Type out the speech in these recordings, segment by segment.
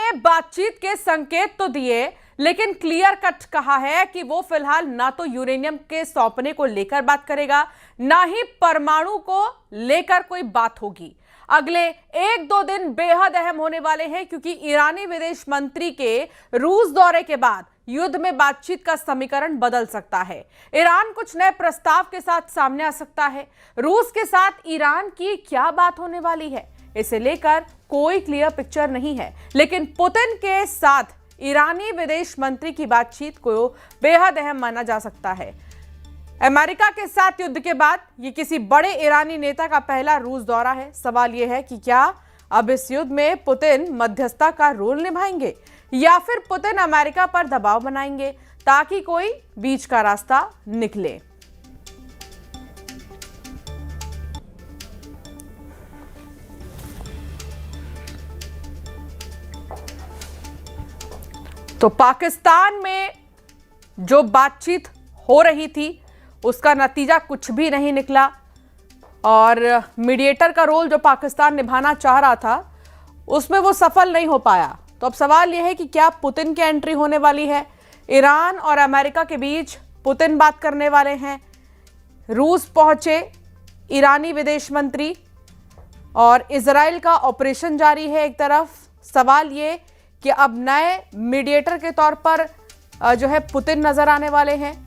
ने बातचीत के संकेत तो दिए, लेकिन क्लियर कट कहा है कि वो फिलहाल ना तो यूरेनियम के सौंपने को लेकर बात करेगा, ना ही परमाणु को लेकर कोई बात होगी। अगले 1-2 दिन बेहद अहम होने वाले हैं, क्योंकि ईरानी विदेश मंत्री के रूस दौरे के बाद युद्ध में बातचीत का समीकरण बदल सकता है। ईरान कुछ नए प्रस्ताव के साथ सामने आ सकता है। रूस के साथ ईरान की क्या बात होने वाली है, इसे लेकर कोई क्लियर पिक्चर नहीं है, लेकिन पुतिन के साथ ईरानी विदेश मंत्री की बातचीत को बेहद अहम माना जा सकता है। अमेरिका के साथ युद्ध के बाद ये किसी बड़े ईरानी नेता का पहला रूस दौरा है। सवाल यह है कि क्या अब इस युद्ध में पुतिन मध्यस्थता का रोल निभाएंगे, या फिर पुतिन अमेरिका पर दबाव बनाएंगे ताकि कोई बीच का रास्ता निकले। तो पाकिस्तान में जो बातचीत हो रही थी उसका नतीजा कुछ भी नहीं निकला, और मीडिएटर का रोल जो पाकिस्तान निभाना चाह रहा था उसमें वो सफल नहीं हो पाया। तो अब सवाल यह है कि क्या पुतिन की एंट्री होने वाली है। ईरान और अमेरिका के बीच पुतिन बात करने वाले हैं। रूस पहुंचे ईरानी विदेश मंत्री, और इजराइल का ऑपरेशन जारी है एक तरफ। सवाल ये कि अब नए मीडिएटर के तौर पर जो है पुतिन नजर आने वाले हैं।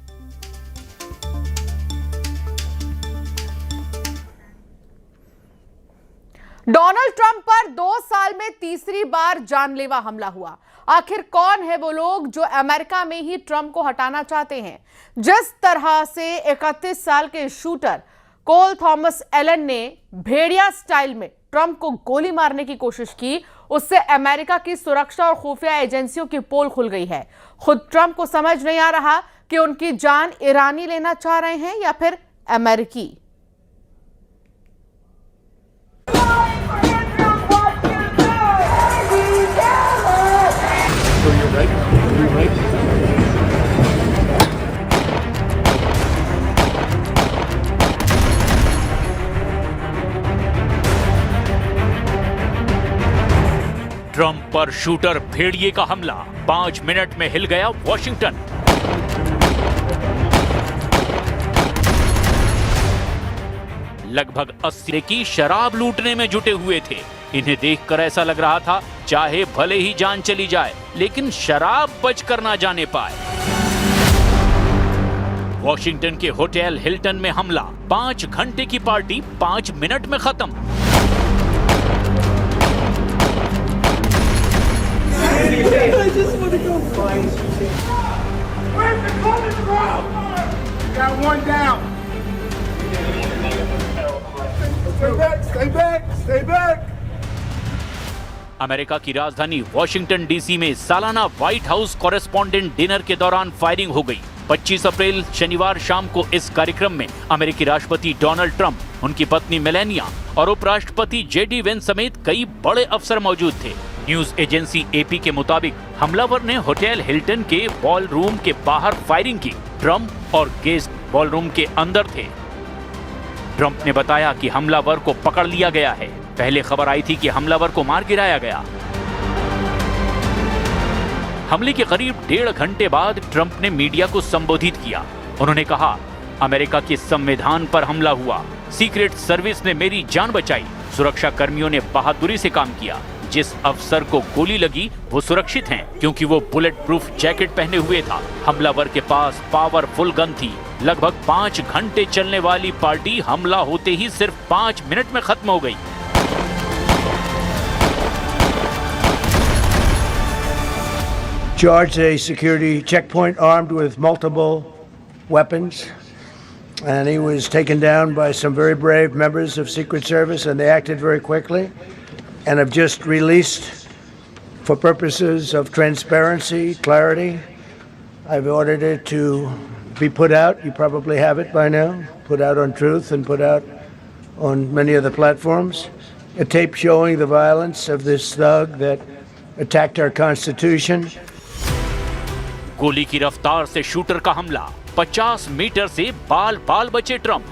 डोनाल्ड ट्रंप पर 2 साल में तीसरी बार जानलेवा हमला हुआ। आखिर कौन है वो लोग जो अमेरिका में ही ट्रंप को हटाना चाहते हैं। जिस तरह से 31 साल के शूटर कोल थॉमस एलन ने भेड़िया स्टाइल में ट्रंप को गोली मारने की कोशिश की, उससे अमेरिका की सुरक्षा और खुफिया एजेंसियों की पोल खुल गई है। खुद ट्रंप को समझ नहीं आ रहा कि उनकी जान ईरानी लेना चाह रहे हैं या फिर अमेरिकी। ट्रंप पर शूटर भेड़िए का हमला, 5 मिनट में हिल गया वॉशिंगटन। लगभग 80 की शराब लूटने में जुटे हुए थे। इन्हें देखकर ऐसा लग रहा था चाहे भले ही जान चली जाए, लेकिन शराब बचकर ना जाने पाए। वॉशिंगटन के होटल हिल्टन में हमला, 5 घंटे की पार्टी 5 मिनट में खत्म। I just want to go fight. Where's the coming from? Got one down. Stay back, stay back, stay back. America की राजधानी वॉशिंगटन डीसी में सालाना व्हाइट हाउस कॉरेस्पॉन्डेंट डिनर के दौरान फायरिंग हो गई। 25 अप्रैल शनिवार शाम को इस कार्यक्रम में अमेरिकी राष्ट्रपति डोनाल्ड ट्रंप, उनकी पत्नी मेलानिया और उपराष्ट्रपति जेडी वेंस समेत कई बड़े अफसर मौजूद थे। न्यूज एजेंसी एपी के मुताबिक हमलावर ने होटल हिल्टन के बॉलरूम के बाहर फायरिंग की। ट्रंप और गेस्ट बॉलरूम के अंदर थे। ट्रंप ने बताया कि हमलावर को पकड़ लिया गया है। पहले खबर आई थी कि हमलावर को मार गिराया गया। हमले के करीब 1.5 घंटे बाद ट्रंप ने मीडिया को संबोधित किया। उन्होंने कहा, अमेरिका के संविधान पर हमला हुआ, सीक्रेट सर्विस ने मेरी जान बचाई, सुरक्षा कर्मियों ने बहादुरी से काम किया। जिस अफसर को गोली लगी वो सुरक्षित हैं, क्योंकि वो बुलेट प्रूफ जैकेट पहने हुए था। हमलावर के पास पावरफुल गन थी। लगभग 5 घंटे चलने वाली पार्टी हमला होते ही सिर्फ 5 मिनट में खत्म हो गई। Charged a security checkpoint armed with multiple weapons, and he was taken down by some very brave members of Secret Service, and they acted very quickly. And have just released, for purposes of transparency, clarity, I've ordered it to be put out. You probably have it by now. Put out on Truth and put out on many other platforms. A tape showing the violence of this thug that attacked our Constitution. गोली की रफ्तार से shooter का हमला, 50 metre से बाल बाल बचे Trump.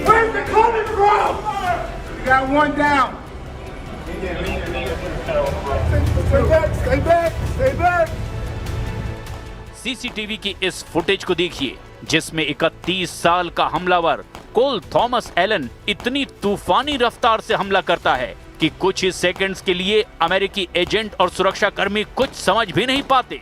Where's the coming from? You got Got one down. Stay back, stay back, stay back. CCTV की इस फुटेज को देखिए जिसमें 31 साल का हमलावर कोल थॉमस एलन इतनी तूफानी रफ्तार से हमला करता है कि कुछ ही सेकंड्स के लिए अमेरिकी एजेंट और सुरक्षा कर्मी कुछ समझ भी नहीं पाते।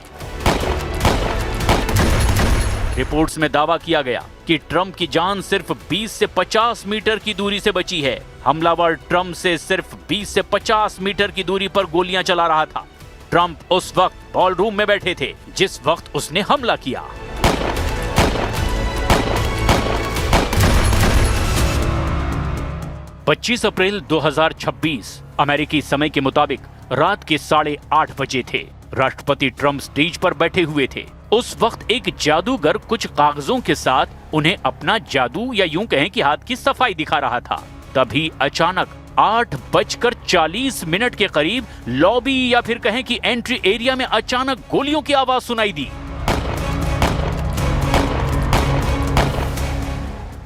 रिपोर्ट्स में दावा किया गया कि ट्रंप की जान सिर्फ 20 से 50 मीटर की दूरी से बची है। हमलावर ट्रंप से सिर्फ 20 से 50 मीटर की दूरी पर गोलियां चला रहा था। ट्रंप उस वक्त बॉल रूम में बैठे थे जिस वक्त उसने हमला किया। पच्चीस अप्रैल 2026 अमेरिकी समय के मुताबिक रात के 8:30 बजे थे। राष्ट्रपति ट्रंप स्टेज पर बैठे हुए थे। उस वक्त एक जादूगर कुछ कागजों के साथ उन्हें अपना जादू या यूं कहें कि हाथ की सफाई दिखा रहा था। तभी अचानक 8:40 के करीब लॉबी या फिर कहें कि एंट्री एरिया में अचानक गोलियों की आवाज सुनाई दी।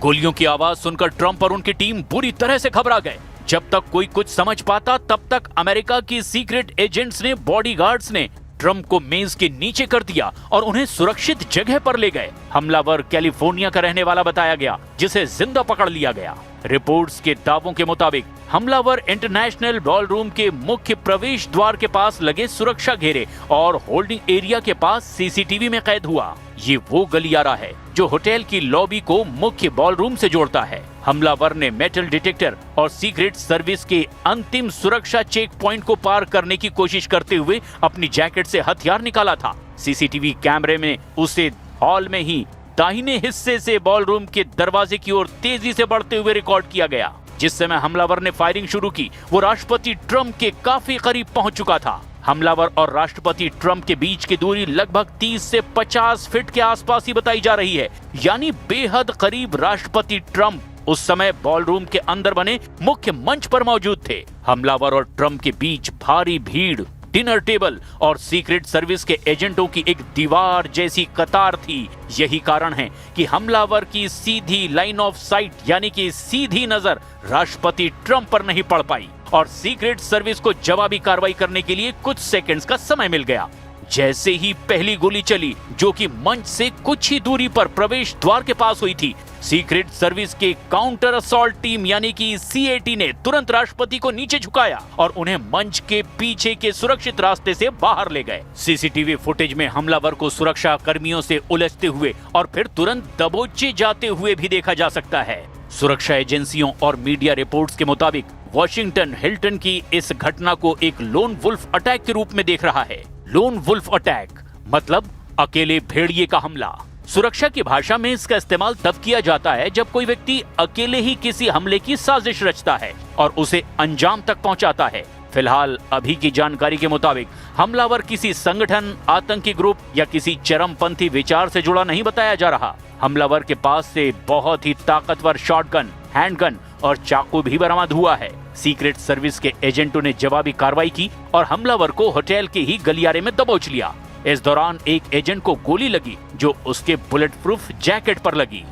गोलियों की आवाज सुनकर ट्रंप और उनकी टीम बुरी तरह से घबरा गए। जब तक कोई कुछ समझ पाता तब तक अमेरिका की सीक्रेट एजेंट्स ने, बॉडीगार्ड्स ने ट्रंप को मेज के नीचे कर दिया और उन्हें सुरक्षित जगह पर ले गए। हमलावर कैलिफोर्निया का रहने वाला बताया गया जिसे जिंदा पकड़ लिया गया। रिपोर्ट्स के दावों के मुताबिक हमलावर इंटरनेशनल बॉलरूम के मुख्य प्रवेश द्वार के पास लगे सुरक्षा घेरे और होल्डिंग एरिया के पास सीसीटीवी में कैद हुआ। ये वो गलियारा है जो होटल की लॉबी को मुख्य बॉलरूम से जोड़ता है। हमलावर ने मेटल डिटेक्टर और सीक्रेट सर्विस के अंतिम सुरक्षा चेक पॉइंट को पार करने की कोशिश करते हुए अपनी जैकेट से हथियार निकाला था। सीसीटीवी कैमरे में उसे हॉल में ही दाहिने हिस्से से बॉलरूम के दरवाजे की ओर तेजी से बढ़ते हुए रिकॉर्ड किया गया। जिस समय हमलावर ने फायरिंग शुरू की वो राष्ट्रपति ट्रंप के काफी करीब पहुंच चुका था। हमलावर और राष्ट्रपति ट्रंप के बीच की दूरी लगभग 30 से 50 फीट के आसपास ही बताई जा रही है, यानी बेहद करीब राष्ट्रपति ट्रंप उस समय बॉलरूम के अंदर बने मुख्य मंच पर मौजूद थे। हमलावर और ट्रंप के बीच भारी भीड़, डिनर टेबल और सीक्रेट सर्विस के एजेंटों की एक दीवार जैसी कतार थी। यही कारण है कि हमलावर की सीधी लाइन ऑफ साइट यानी कि सीधी नजर राष्ट्रपति ट्रंप पर नहीं पड़ पाई और सीक्रेट सर्विस को जवाबी कार्रवाई करने के लिए कुछ सेकंड्स का समय मिल गया। जैसे ही पहली गोली चली जो कि मंच से कुछ ही दूरी पर प्रवेश द्वार के पास हुई थी, सीक्रेट सर्विस के काउंटर असॉल्ट टीम यानी कि सीएटी ने तुरंत राष्ट्रपति को नीचे झुकाया और उन्हें मंच के पीछे के सुरक्षित रास्ते से बाहर ले गए। सीसीटीवी फुटेज में हमलावर को सुरक्षा कर्मियों से उलझते हुए और फिर तुरंत दबोचे जाते हुए भी देखा जा सकता है। सुरक्षा एजेंसियों और मीडिया रिपोर्ट्स के मुताबिक वॉशिंगटन हिल्टन की इस घटना को एक लोन वुल्फ अटैक के रूप में देख रहा है। लोन वुल्फ अटैक मतलब अकेले भेड़िए का हमला। सुरक्षा की भाषा में इसका इस्तेमाल तब किया जाता है जब कोई व्यक्ति अकेले ही किसी हमले की साजिश रचता है और उसे अंजाम तक पहुंचाता है। फिलहाल अभी की जानकारी के मुताबिक हमलावर किसी संगठन, आतंकी ग्रुप या किसी चरमपंथी विचार से जुड़ा नहीं बताया जा रहा। हमलावर के पास से बहुत ही ताकतवर शॉटगन, हैंडगन और चाकू भी बरामद हुआ है। सीक्रेट सर्विस के एजेंटों ने जवाबी कार्रवाई की और हमलावर को होटल के ही गलियारे में दबोच लिया। इस दौरान एक एजेंट को गोली लगी जो उसके बुलेट प्रूफ जैकेट पर लगी।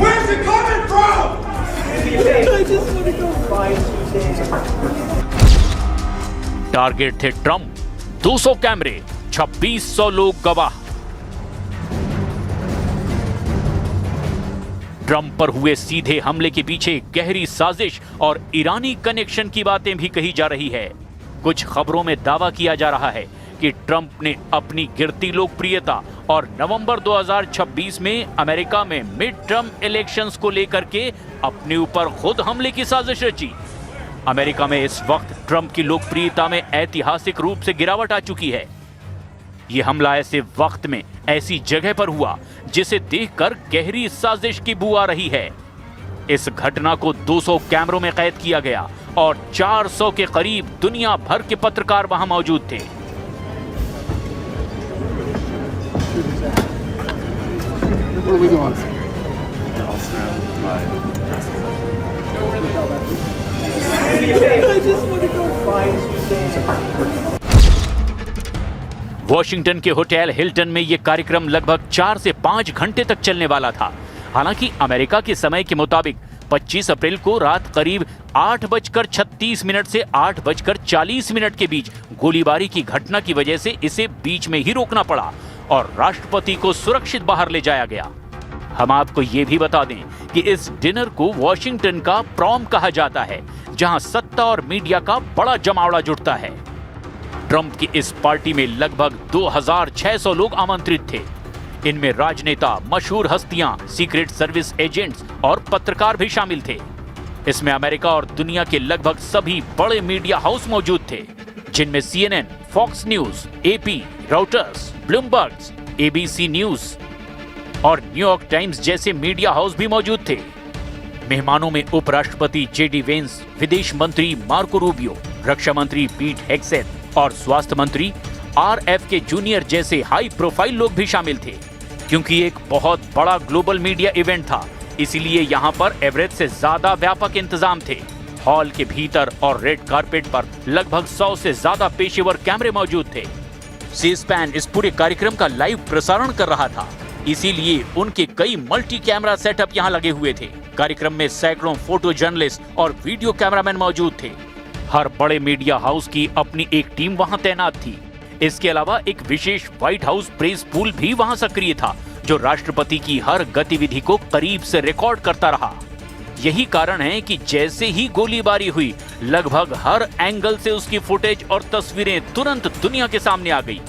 Where's it coming from? I just want to go find you. Target थे ट्रंप, 200 कैमरे, 2600 लोग गवाह। ट्रंप पर हुए सीधे हमले के पीछे गहरी साजिश और ईरानी कनेक्शन की बातें भी कही जा रही है। कुछ खबरों में दावा किया जा रहा है कि ट्रंप ने अपनी गिरती लोकप्रियता और नवंबर 2026 में अमेरिका में मिड टर्म इलेक्शंस को लेकर के अपने ऊपर खुद हमले की साजिश रची। अमेरिका में इस वक्त ट्रंप की लोकप्रियता में ऐतिहासिक रूप से गिरावट आ चुकी है। यह हमला ऐसे वक्त में ऐसी जगह पर हुआ जिसे देखकर गहरी साजिश की बू आ रही है। इस घटना को 200 कैमरों में कैद किया गया और 400 के करीब दुनिया भर के पत्रकार वहां मौजूद थे। Where are we going? I just want to go find Tuesday. Washington के होटल हिल्टन में यह कार्यक्रम लगभग 4 से 5 घंटे तक चलने वाला था। हालांकि अमेरिका के समय के मुताबिक 25 अप्रैल को रात करीब 8:36 से 8:40 के बीच गोलीबारी की घटना की वजह से इसे बीच में ही रोकना पड़ा और राष्ट्रपति को सुरक्षित बाहर ले जाया गया। हम आपको ये भी बता दें कि इस डिनर को वॉशिंगटन का प्रॉम कहा जाता है, जहां सत्ता और मीडिया का बड़ा जमावड़ा जुटता है। ट्रंप की इस पार्टी में लगभग 2600 लोग आमंत्रित थे। इनमें राजनेता, मशहूर हस्तियां, सीक्रेट सर्विस एजेंट्स और पत्रकार भी शामिल थे। इसमें अमेरिका और दुनिया के लगभग सभी बड़े मीडिया हाउस मौजूद थे, जिनमें CNN, Fox News, AP, Reuters, Bloomberg, ABC news और न्यूयॉर्क टाइम्स जैसे मीडिया हाउस भी मौजूद थे। मेहमानों में उपराष्ट्रपति JD वेंस, विदेश मंत्री मार्को रूबियो, रक्षा मंत्री पीट हेग्सेथ और स्वास्थ्य मंत्री RFK जूनियर जैसे हाई प्रोफाइल लोग भी शामिल थे। क्योंकि एक बहुत बड़ा ग्लोबल मीडिया इवेंट था, इसीलिए यहाँ पर एवरेज से ज्यादा व्यापक इंतजाम थे। हॉल के भीतर और रेड कारपेट पर लगभग 100 से ज्यादा पेशेवर कैमरे मौजूद थे। C-SPAN इस पूरे कार्यक्रम का लाइव प्रसारण कर रहा था, इसीलिए उनके कई मल्टी कैमरा सेटअप यहाँ लगे हुए थे। कार्यक्रम में सैकड़ों फोटो जर्नलिस्ट और वीडियो कैमरामैन मौजूद थे। हर बड़े मीडिया हाउस की अपनी एक टीम वहां तैनात थी। इसके अलावा एक विशेष व्हाइट हाउस प्रेस पूल भी वहां सक्रिय था, जो राष्ट्रपति की हर गतिविधि को करीब से रिकॉर्ड करता रहा। यही कारण है कि जैसे ही गोलीबारी हुई, लगभग हर एंगल से उसकी फुटेज और तस्वीरें तुरंत दुनिया के सामने आ गई।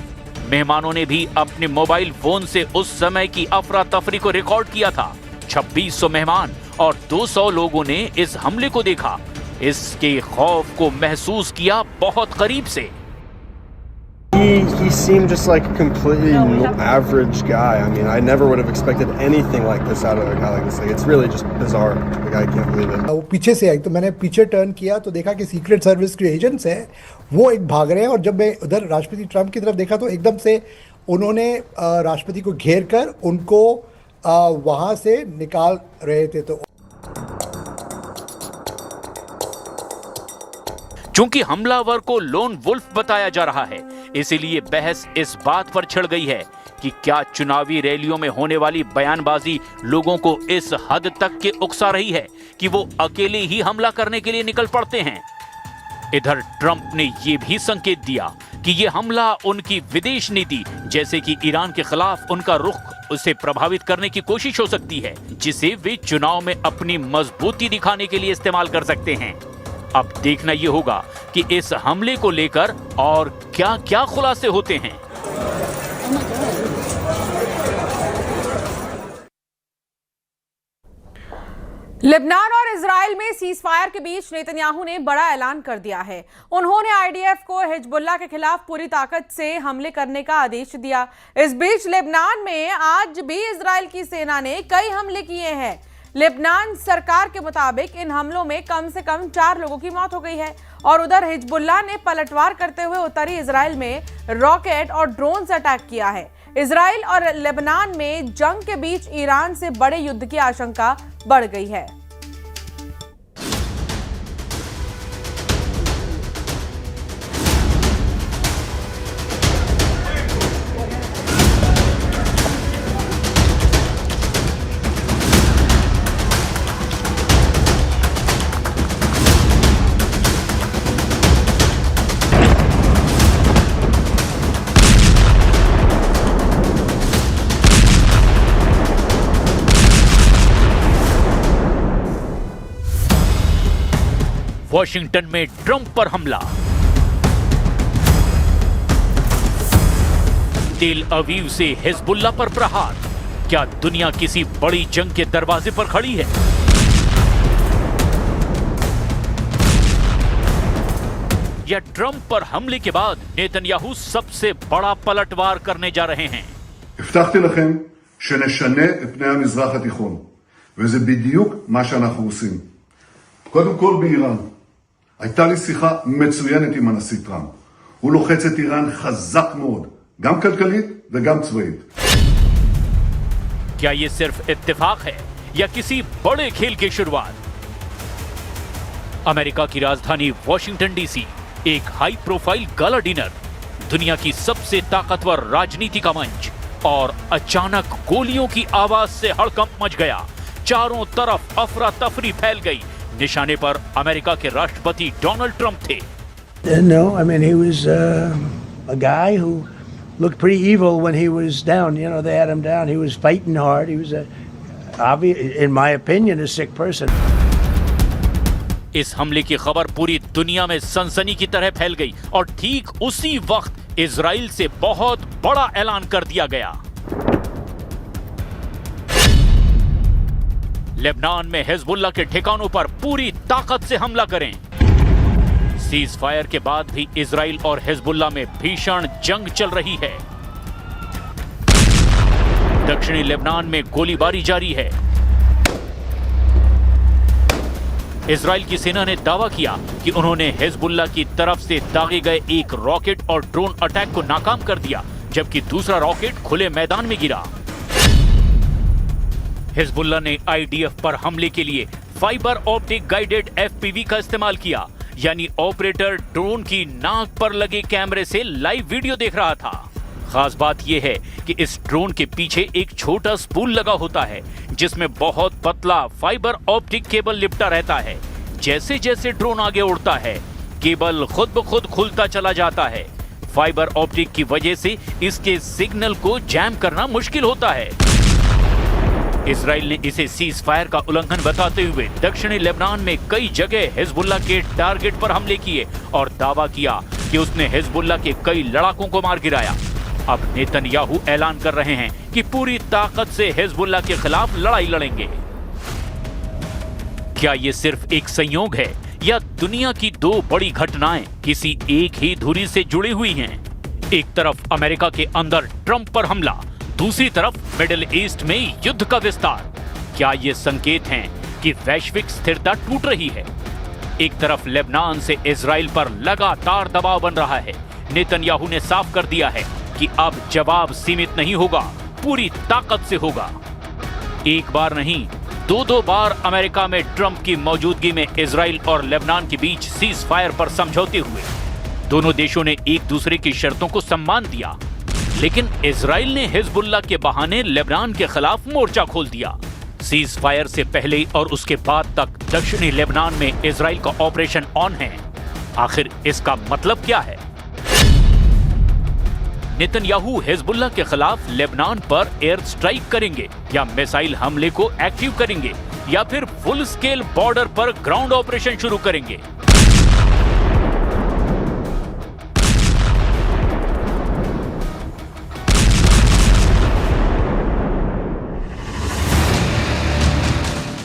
मेहमानों ने भी अपने मोबाइल फोन से उस समय की अफरा तफरी को रिकॉर्ड किया था। 2600 मेहमान और 200 लोगों ने इस हमले को देखा। इसके खौफ को महसूस किया बहुत करीब से। He seemed just like a completely average guy. I mean, I never would have expected anything like this out of a guy like this. Like, it's really just bizarre. Like, I can't believe it. वो पीछे से आई तो मैंने पीछे turn किया तो देखा कि सीक्रेट सर्विस के एजेंट्स हैं, वो एक भाग रहे हैं। और जब मैं उधर राष्ट्रपति ट्रंप की तरफ देखा तो एकदम से उन्होंने राष्ट्रपति को घेर कर उनको वहाँ से निकाल रहे थे। तो चूंकि हमलावर को लोन वुल्फ बताया जा रहा है, इसीलिए बहस इस बात पर छिड़ गई है कि क्या चुनावी रैलियों में होने वाली बयानबाजी लोगों को इस हद तक के उकसा रही है कि वो अकेले ही हमला करने के लिए निकल पड़ते हैं। इधर ट्रंप ने ये भी संकेत दिया कि ये हमला उनकी विदेश नीति, जैसे कि ईरान के खिलाफ उनका रुख, उसे प्रभावित करने की कोशिश हो सकती है, जिसे वे चुनाव में अपनी मजबूती दिखाने के लिए इस्तेमाल कर सकते हैं। अब देखना यह होगा कि इस हमले को लेकर और क्या क्या खुलासे होते हैं। लेबनान और इजराइल में सीजफायर के बीच नेतन्याहू ने बड़ा ऐलान कर दिया है। उन्होंने IDF को हिजबुल्लाह के खिलाफ पूरी ताकत से हमले करने का आदेश दिया। इस बीच लेबनान में आज भी इजराइल की सेना ने कई हमले किए हैं। लेबनान सरकार के मुताबिक इन हमलों में कम से कम 4 लोगों की मौत हो गई है और उधर हिजबुल्लाह ने पलटवार करते हुए उत्तरी इजराइल में रॉकेट और ड्रोन से अटैक किया है। इजराइल और लेबनान में जंग के बीच ईरान से बड़े युद्ध की आशंका बढ़ गई है। वॉशिंगटन में ट्रंप पर हमला। तेल अवीव से हिजबुल्लाह पर प्रहार। क्या दुनिया किसी बड़ी जंग के दरवाजे पर खड़ी है? या ट्रंप पर हमले के बाद नेतन्याहू सबसे बड़ा पलटवार करने जा रहे हैं? הבטחתי לכם שנשנה את פני המזרח התיכון, וזה בדיוק מה שאנחנו עושים. קודם כל באיראן. הייתה לי שיחה מצוינת עם הנשיא טראמפ. הוא לוחץ את איראן חזק מאוד, גם כלכלית וגם צבאית. क्या ये सिर्फ इत्तेफाक है या किसी बड़े खेल की शुरुआत? अमेरिका की राजधानी वॉशिंगटन डीसी, एक हाई प्रोफाइल गाला डिनर, दुनिया की सबसे ताकतवर राजनीति का मंच, और अचानक गोलियों की आवाज से हड़कंप मच गया। चारों तरफ अफरा तफरी फैल गई। निशाने पर अमेरिका के राष्ट्रपति डोनाल्ड ट्रंप थे। No, I mean, he was a guy who looked pretty evil when he was down. You know, they had him down. He was fighting hard. He was in my opinion, a sick person. इस हमले की खबर पूरी दुनिया में सनसनी की तरह फैल गई और ठीक उसी वक्त इजराइल से बहुत बड़ा ऐलान कर दिया गया। लेबनान में हिजबुल्लाह के ठिकानों पर पूरी ताकत से हमला करें। सीज फायर के बाद भी इजराइल और हिजबुल्लाह में भीषण जंग चल रही है। दक्षिणी लेबनान में गोलीबारी जारी है। इजराइल की सेना ने दावा किया कि उन्होंने हिजबुल्लाह की तरफ से दागे गए एक रॉकेट और ड्रोन अटैक को नाकाम कर दिया, जबकि दूसरा रॉकेट खुले मैदान में गिरा। हिजबुल्लाह ने आईडीएफ पर हमले के लिए फाइबर ऑप्टिक गाइडेड एफपीवी का इस्तेमाल किया, यानी ऑपरेटर ड्रोन की नाक पर लगे कैमरे से लाइव वीडियो देख रहा था। खास बात यह है कि इस ड्रोन के पीछे एक छोटा स्पूल लगा होता है जिसमें बहुत पतला फाइबर ऑप्टिक केबल लिपटा रहता है। जैसे जैसे ड्रोन आगे उड़ता है, केबल खुद ब खुद खुलता चला जाता है। फाइबर ऑप्टिक की वजह से इसके सिग्नल को जैम करना मुश्किल होता है। इजराइल ने इसे सीज फायर का उल्लंघन बताते हुए दक्षिणी लेबनान में कई जगह हिजबुल्लाह के टारगेट पर हमले किए और दावा किया कि उसने हिजबुल्लाह के कई लड़ाकों को मार गिराया। अब नेतन्याहू ऐलान कर रहे हैं कि पूरी ताकत से हिजबुल्लाह के खिलाफ लड़ाई लड़ेंगे। क्या ये सिर्फ एक संयोग है या दुनिया की दो बड़ी घटनाएं किसी एक ही धुरी से जुड़ी हुई हैं? एक तरफ अमेरिका के अंदर ट्रंप पर हमला, दूसरी तरफ मिडिल ईस्ट में युद्ध का विस्तार। क्या ये संकेत हैं कि वैश्विक स्थिरता टूट रही है? एक तरफ लेबनान से इजराइल पर लगातार दबाव बन रहा है। नेतन्याहू ने साफ कर दिया है कि अब जवाब सीमित नहीं होगा, पूरी ताकत से होगा। एक बार नहीं, दो बार अमेरिका में ट्रंप की मौजूदगी में इजराइल और लेबनान के बीच सीज फायर पर समझौते हुए। दोनों देशों ने एक दूसरे की शर्तों को सम्मान दिया, लेकिन इजराइल ने हिजबुल्लाह के बहाने लेबनान के खिलाफ मोर्चा खोल दिया। सीज फायर से पहले और उसके बाद तक दक्षिणी लेबनान में इजराइल का ऑपरेशन ऑन है। आखिर इसका मतलब क्या है? नेतन्याहू हिजबुल्लाह के खिलाफ लेबनान पर एयर स्ट्राइक करेंगे या मिसाइल हमले को एक्टिव करेंगे या फिर फुल स्केल बॉर्डर पर ग्राउंड ऑपरेशन शुरू करेंगे?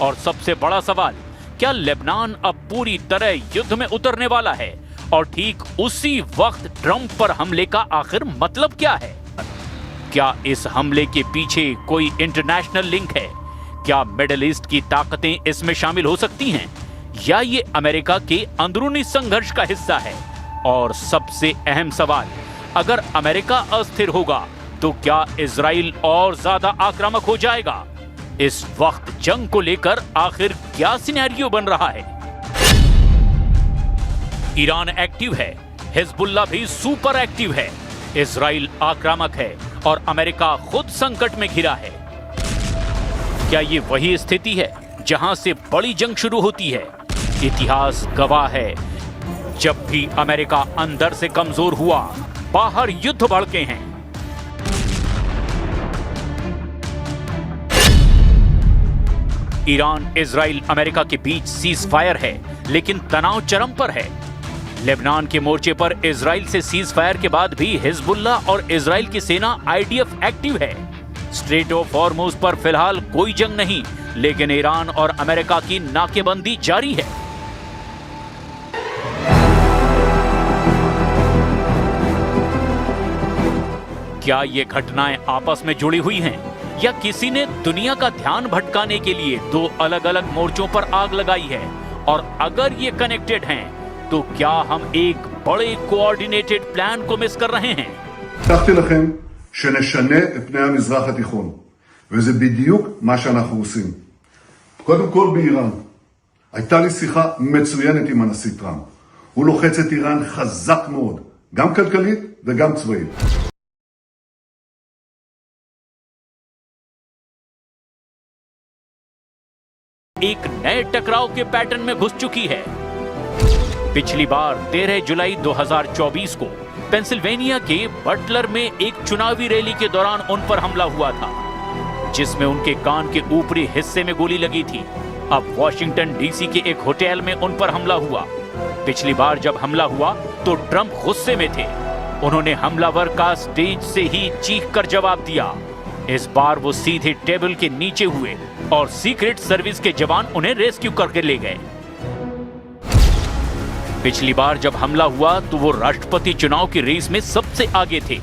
और सबसे बड़ा सवाल, क्या लेबनान अब पूरी तरह युद्ध में उतरने वाला है? और ठीक उसी वक्त ट्रंप पर हमले का आखिर मतलब क्या है? क्या इस हमले के पीछे कोई इंटरनेशनल लिंक है? क्या मिडिल ईस्ट की ताकतें इसमें शामिल हो सकती हैं? या ये अमेरिका के अंदरूनी संघर्ष का हिस्सा है? और सबसे अहम सवाल, अगर अमेरिका अस्थिर होगा तो क्या इजराइल और ज्यादा आक्रामक हो जाएगा? इस वक्त जंग को लेकर आखिर क्या सिनेरियो बन रहा है? ईरान एक्टिव है, हिजबुल्लाह भी सुपर एक्टिव है, इजराइल आक्रामक है और अमेरिका खुद संकट में घिरा है। क्या ये वही स्थिति है जहां से बड़ी जंग शुरू होती है? इतिहास गवाह है, जब भी अमेरिका अंदर से कमजोर हुआ, बाहर युद्ध भड़के हैं। ईरान, इजराइल, अमेरिका के बीच सीज फायर है, लेकिन तनाव चरम पर है। लेबनान के मोर्चे पर इजराइल से सीज फायर के बाद भी हिजबुल्लाह और इजराइल की सेना आईडीएफ एक्टिव है। स्ट्रेट ऑफ हॉर्मुज पर फिलहाल कोई जंग नहीं, लेकिन ईरान और अमेरिका की नाकेबंदी जारी है। क्या ये घटनाएं आपस में जुड़ी हुई हैं या किसी ने दुनिया का ध्यान भटकाने के लिए दो अलग अलग मोर्चों पर आग लगाई है? और अगर ये कनेक्टेड हैं तो क्या हम एक बड़े कोऑर्डिनेटेड प्लान को मिस कर रहे हैं? הבטחתי לכם שנשנה את פני המזרח התיכון, וזה בדיוק מה שאנחנו עושים. קודם כל באיראן. הייתה לי שיחה מצוינת עם הנשיא טראמפ. הוא לוחץ את איראן חזק מאוד, גם כלכלית וגם צבאית. एक नए टकराव के पैटर्न में घुस चुकी है। पिछली बार 13 जुलाई 2024 को पेंसिल्वेनिया के बटलर में एक चुनावी रैली के दौरान उन पर हमला हुआ था, जिसमें उनके कान के ऊपरी हिस्से में गोली लगी थी। अब वॉशिंगटन डीसी के एक होटल में उन पर हमला हुआ। पिछली बार जब हमला हुआ तो ट्रंप गुस्से में थे। उन्होंने हमलावर का स्टेज से ही चीख कर जवाब दिया। इस बार वो सीधे टेबल के नीचे हुए और सीक्रेट सर्विस के जवान उन्हें रेस्क्यू करके ले गए। पिछली बार जब हमला हुआ तो वो राष्ट्रपति चुनाव की रेस में सबसे आगे थे।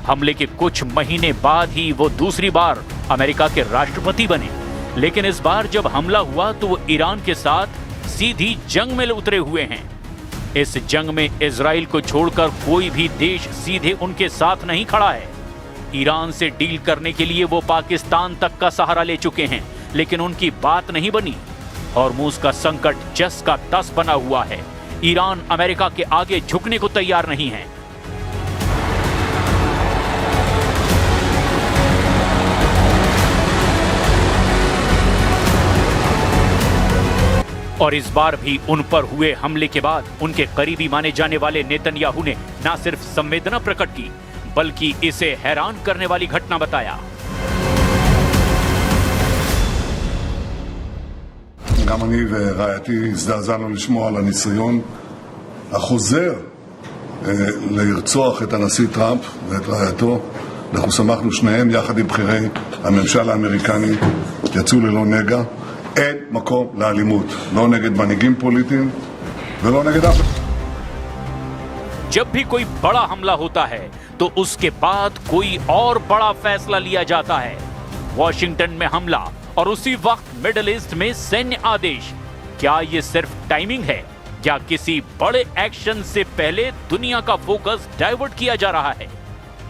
हमले के कुछ महीने बाद ही वो दूसरी बार अमेरिका के राष्ट्रपति बने। लेकिन इस बार जब हमला हुआ तो वो ईरान के साथ सीधी जंग में उतरे हुए हैं। इस जंग में इजराइल को छोड़कर कोई भी देश सीधे उनके साथ नहीं खड़ा है। ईरान से डील करने के लिए वो पाकिस्तान तक का सहारा ले चुके हैं, लेकिन उनकी बात नहीं बनी। हॉर्मुज का संकट जस का तस बना हुआ है। ईरान अमेरिका के आगे झुकने को तैयार नहीं है। और इस बार भी उन पर हुए हमले के बाद उनके करीबी माने जाने वाले नेतन्याहू ने न सिर्फ संवेदना प्रकट की, बल्कि इसे हैरान करने वाली घटना बताया। גם אני ורעייתי הזדעזענו לשמוע על הניסיון החוזר לרצוח את הנשיא טראמפ ואת רעייתו. אנחנו שמחנו שניהם יחד עם בכירי הממשל האמריקני, יצאו ללא נגע. אין מקום לאלימות, לא נגד מנהיגים פוליטיים ולא נגד אף אחד. जब भी कोई बड़ा हमला होता है तो उसके बाद कोई और बड़ा फैसला लिया जाता है। वॉशिंगटन में हमला और उसी वक्त मिडिल ईस्ट में सैन्य आदेश। क्या ये सिर्फ टाइमिंग है या किसी बड़े एक्शन से पहले दुनिया का फोकस डाइवर्ट किया जा रहा है?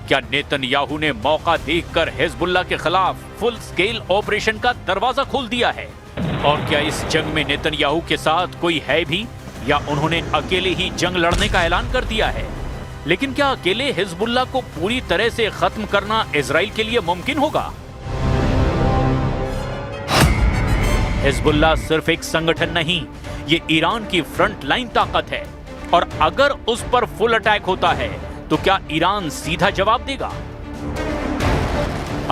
क्या नेतन्याहू ने मौका देखकर हिजबुल्लाह के खिलाफ फुल स्केल ऑपरेशन का दरवाजा खोल दिया है? और क्या इस जंग में नेतन्याहू के साथ कोई है भी, या उन्होंने अकेले ही जंग लड़ने का ऐलान कर दिया है? लेकिन क्या अकेले हिजबुल्लाह को पूरी तरह से खत्म करना इजराइल के लिए मुमकिन होगा? हिजबुल्लाह सिर्फ एक संगठन नहीं, ये ईरान की फ्रंट लाइन ताकत है। और अगर उस पर फुल अटैक होता है तो क्या ईरान सीधा जवाब देगा?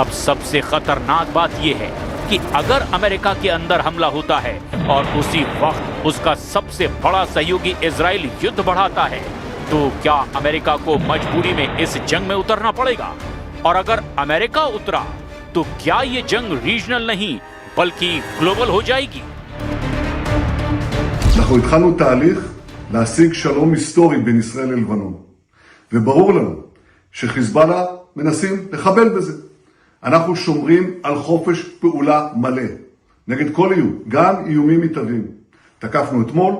अब सबसे खतरनाक बात यह है कि अगर अमेरिका के अंदर हमला होता है और उसी वक्त उसका सबसे बड़ा सहयोगी इजराइल युद्ध बढ़ाता है, तो क्या अमेरिका को मजबूरी में इस जंग में उतरना पड़ेगा? और अगर अमेरिका उतरा तो क्या ये जंग रीजनल नहीं बल्कि ग्लोबल हो जाएगी? אנחנו התחלנו תהליך להשיג שלום היסטורי בין ישראל ללבנון. וברור לנו שחיזבאללה מנסים לחבל בזה. אנחנו שומרים על חופש פעולה מלא נגד כל איום, גם איומים מתהווים. תקפנו אתמול,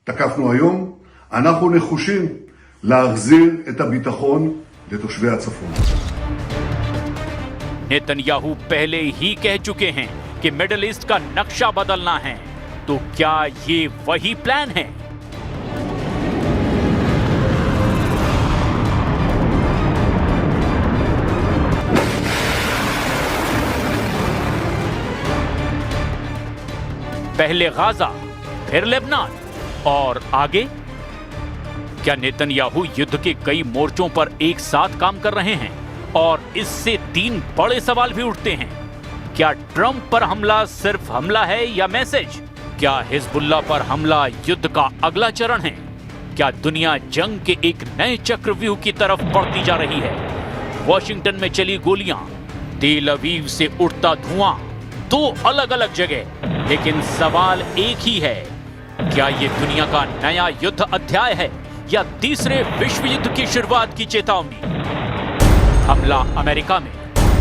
תקפנו היום, אנחנו נחושים להחזיר את הביטחון לתושבי הצפון. नेतन्याहू पहले ही कह चुके हैं कि मिडिल ईस्ट का नक्शा बदलना है, तो क्या ये वही प्लान है? पहले गाजा, फिर लेबनान और आगे? क्या नेतन्याहू युद्ध के कई मोर्चों पर एक साथ काम कर रहे हैं? और इससे तीन बड़े सवाल भी उठते हैं। क्या ट्रंप पर हमला सिर्फ हमला है या मैसेज? क्या हिजबुल्लाह पर हमला युद्ध का अगला चरण है? क्या दुनिया जंग के एक नए चक्रव्यूह की तरफ बढ़ती जा रही है? वॉशिंगटन में चली गोलियां, तेल अवीव से उठता धुआं, दो अलग अलग जगह, लेकिन सवाल एक ही है, क्या ये दुनिया का नया युद्ध अध्याय है या तीसरे विश्व युद्ध की शुरुआत की चेतावनी? हमला अमेरिका में,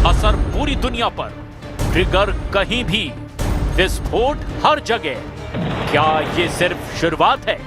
असर पूरी दुनिया पर, ट्रिगर कहीं भी, विस्फोट हर जगह। क्या ये सिर्फ शुरुआत है